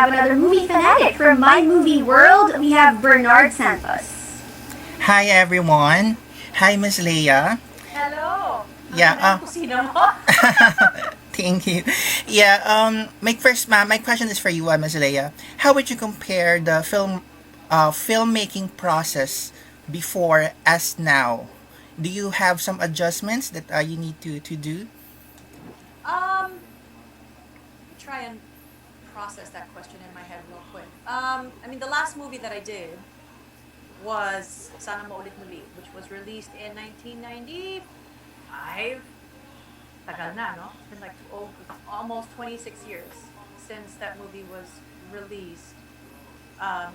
have another movie fanatic from My Movie World. We have Bernard Santos. Hi everyone. Hi Miss Leia. Hello! Ang Yeah, ganda ng kusina mo. thank you. Yeah, my question is for you, Miss Leia. How would you compare the filmmaking process before as now? Do you have some adjustments that you need to do? Let me try and process that question in my head real quick. I mean, the last movie that I did was Sana Maulit Muli, which was released in 1995. Tagal na, no? It's been like almost 26 years since that movie was released um,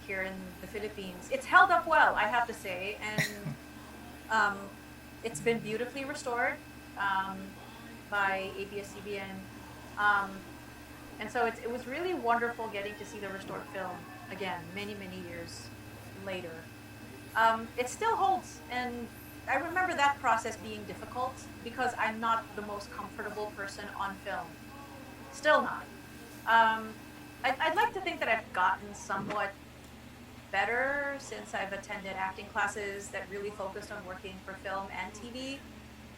here in the Philippines. It's held up well, I have to say, and um, it's been beautifully restored by ABS-CBN. Um, and so it was really wonderful getting to see the restored film again, many, many years later. It still holds, and I remember that process being difficult because I'm not the most comfortable person on film. Still not. I'd like to think that I've gotten somewhat better since I've attended acting classes that really focused on working for film and TV.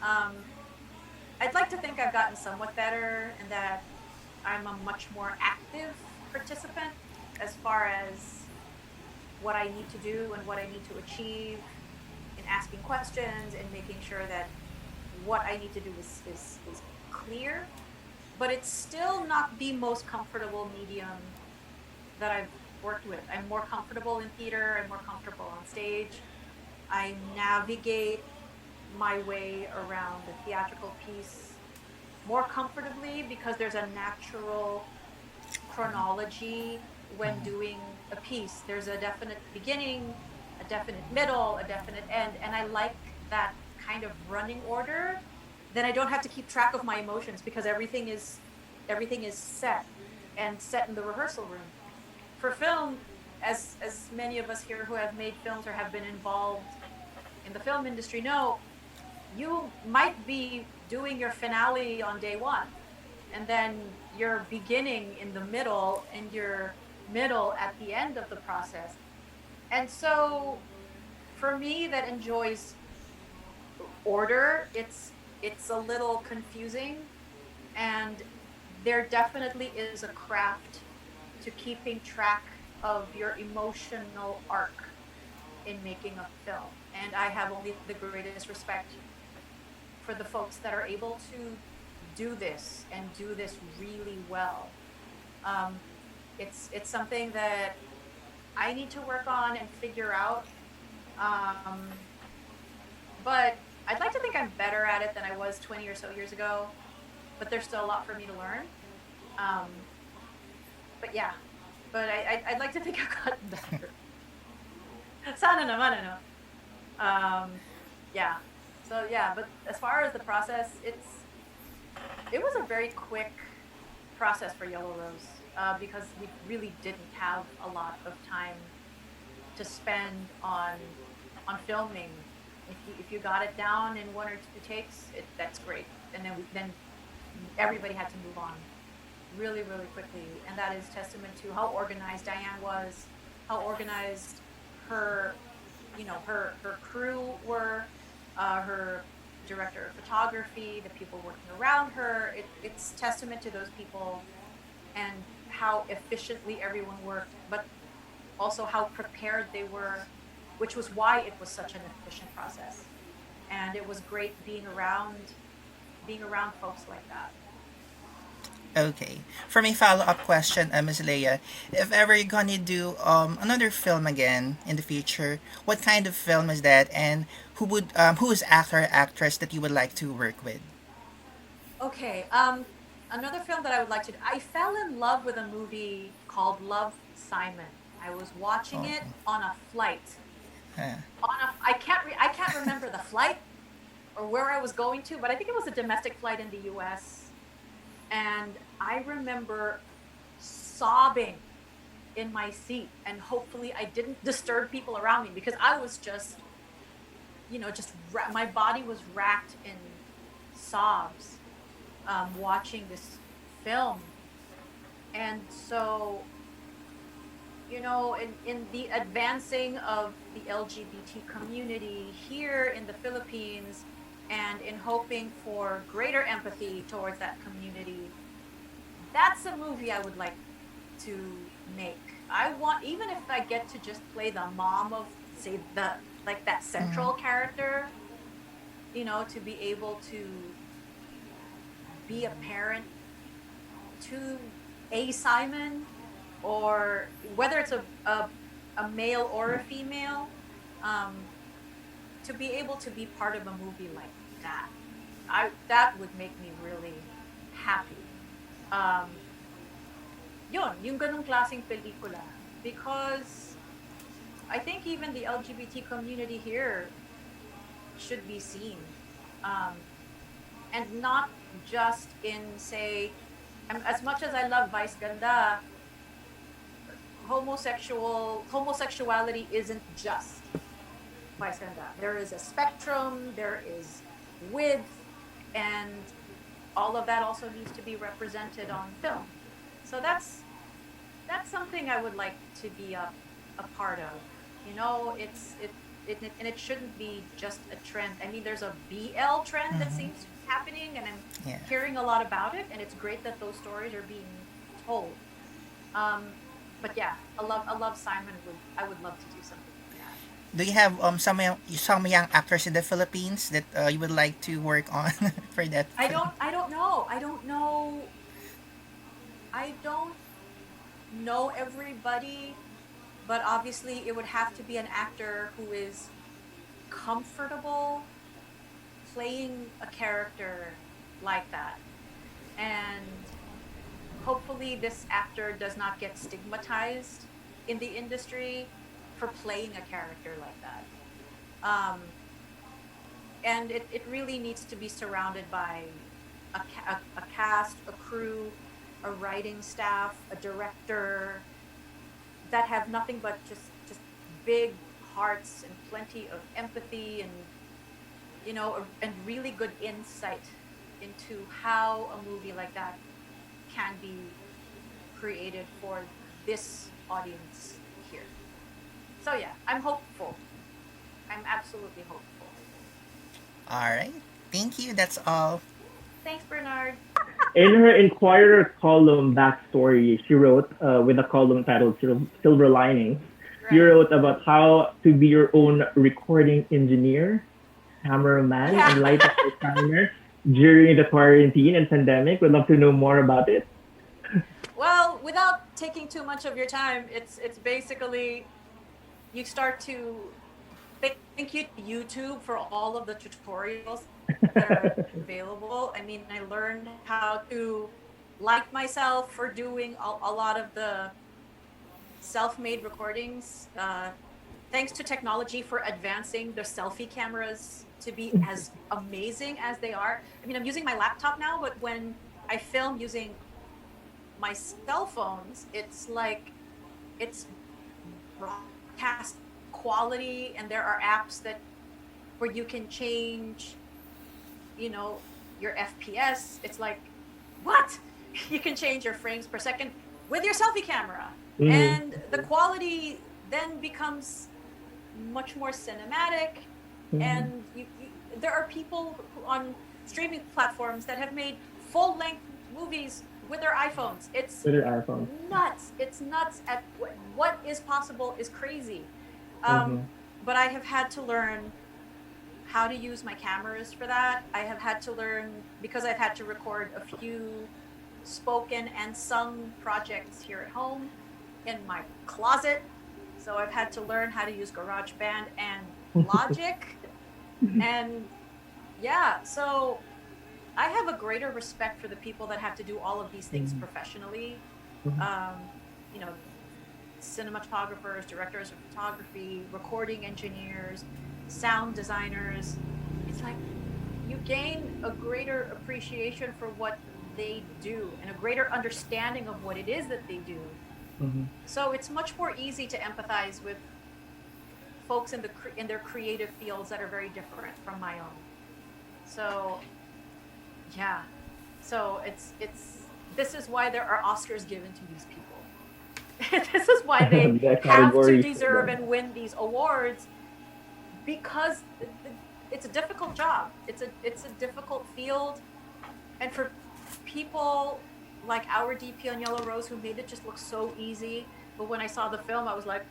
Um, I'd like to think I've gotten somewhat better and that I'm a much more active participant as far as what I need to do and what I need to achieve in asking questions and making sure that what I need to do is clear. But it's still not the most comfortable medium that I've worked with. I'm more comfortable in theater, I'm more comfortable on stage. I navigate my way around the theatrical piece more comfortably because there's a natural chronology when doing a piece. There's a definite beginning, a definite middle, a definite end, and I like that kind of running order. Then I don't have to keep track of my emotions because everything is set and set in the rehearsal room. For film, as many of us here who have made films or have been involved in the film industry know, you might be doing your finale on day one, and then your beginning in the middle and your middle at the end of the process. And so for me that enjoys order, it's a little confusing, and there definitely is a craft to keeping track of your emotional arc in making a film. And I have only the greatest respect for the folks that are able to do this and do this really well. Um, it's something that I need to work on and figure out. Um, but I'd like to think I'm better at it than I was 20 or so years ago. But there's still a lot for me to learn. Um, but yeah, but I'd like to think I've gotten better. Sana naman, ano? Um, yeah. So yeah, but as far as the process, it was a very quick process for Yellow Rose because we really didn't have a lot of time to spend on filming. If you got it down in one or two takes, that's great. And then everybody had to move on really, really quickly, and that is testament to how organized Diane was, how organized her, her crew were, her director of photography, the people working around her. It's testament to those people and how efficiently everyone worked, but also how prepared they were, which was why it was such an efficient process. And it was great being around folks like that. Okay. For my follow-up question, Ms. Leia, if ever you're gonna do another film again in the future, what kind of film is that, and who is actor or actress that you would like to work with? Okay, another film that I would like to. I fell in love with a movie called Love, Simon. I was watching Oh, it on a flight. huh. I can't remember the flight or where I was going to, but I think it was a domestic flight in the U.S. And I remember sobbing in my seat, and hopefully I didn't disturb people around me because I was just, my body was racked in sobs watching this film. And so, in the advancing of the LGBT community here in the Philippines, and in hoping for greater empathy towards that community, that's a movie I would like to make. I want, even if I get to just play the mom of, say, the like that central character, to be able to be a parent to a Simon, or whether it's a male or a female, um, to be able to be part of a movie like that, that would make me really happy. Um, yung ganung klaseng pelikula, because I think even the LGBT community here should be seen, um, and not just in, say, as much as I love Vice Ganda, homosexuality isn't just Vice Ganda. There is a spectrum, there is width, and all of that also needs to be represented on film. So that's something I would like to be a part of. And it shouldn't be just a trend. I mean, there's a BL trend that seems to be happening, and I'm Yeah. hearing a lot about it, and it's great that those stories are being told. But yeah, I love Simon. I would love to do something like that. Do you have some young actors in the Philippines that you would like to work on for that I film? don't I don't know. I don't know. I don't know everybody, but obviously it would have to be an actor who is comfortable playing a character like that. And hopefully this actor does not get stigmatized in the industry for playing a character like that. Um, and it really needs to be surrounded by a cast, a crew, a writing staff, a director, that have nothing but just big hearts and plenty of empathy, and and really good insight into how a movie like that can be created for this audience here. So yeah, I'm hopeful. I'm absolutely hopeful. All right. Thank you. That's all. Thanks, Bernard. In her Inquirer column backstory, she wrote with a column titled Silver Linings. You Right. wrote about how to be your own recording engineer, cameraman, Yeah. and lighting designer during the quarantine and pandemic. Would love to know more about it. Well, without taking too much of your time, it's basically, you start to thank you to YouTube for all of the tutorials that are available. I mean, I learned how to like myself for doing a lot of the self-made recordings. Thanks to technology for advancing the selfie cameras to be as amazing as they are. I mean, I'm using my laptop now, but when I film using my cell phones, it's like it's broadcast quality, and there are apps that where you can change, you know, your FPS. It's like, what? You can change your frames per second with your selfie camera. Mhm. And the quality then becomes much more cinematic. And there are people on streaming platforms that have made full-length movies with their iPhones. It's With your iPhone. nuts. It's nuts. At what is possible is crazy. Mhm. But I have had to learn how to use my cameras for that. I have had to learn, because I've had to record a few spoken and sung projects here at home in my closet. So I've had to learn how to use GarageBand and Logic. And yeah, so I have a greater respect for the people that have to do all of these things professionally. Um, you know, cinematographers, directors of photography, recording engineers, sound designers. It's like you gain a greater appreciation for what they do and a greater understanding of what it is that they do. So it's much more easy to empathize with folks in their creative fields that are very different from my own. So yeah, so it's this is why there are Oscars given to these people. This is why they The have to categories for deserve them. and win these awards, because it's a difficult job. It's a difficult field, and for people like our DP on Yellow Rose who made it just look so easy. But when I saw the film, I was like,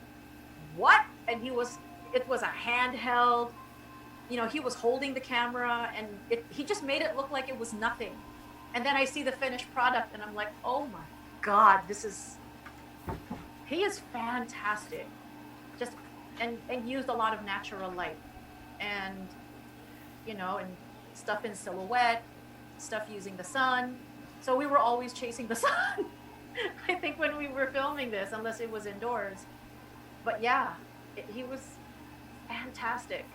what? And it was a handheld, he was holding the camera, and he just made it look like it was nothing. And then I see the finished product and I'm like, oh my God, he is fantastic. Just, and used a lot of natural light, and, and stuff in silhouette, stuff using the sun. So we were always chasing the sun, I think, when we were filming this, unless it was indoors. But yeah, he was fantastic.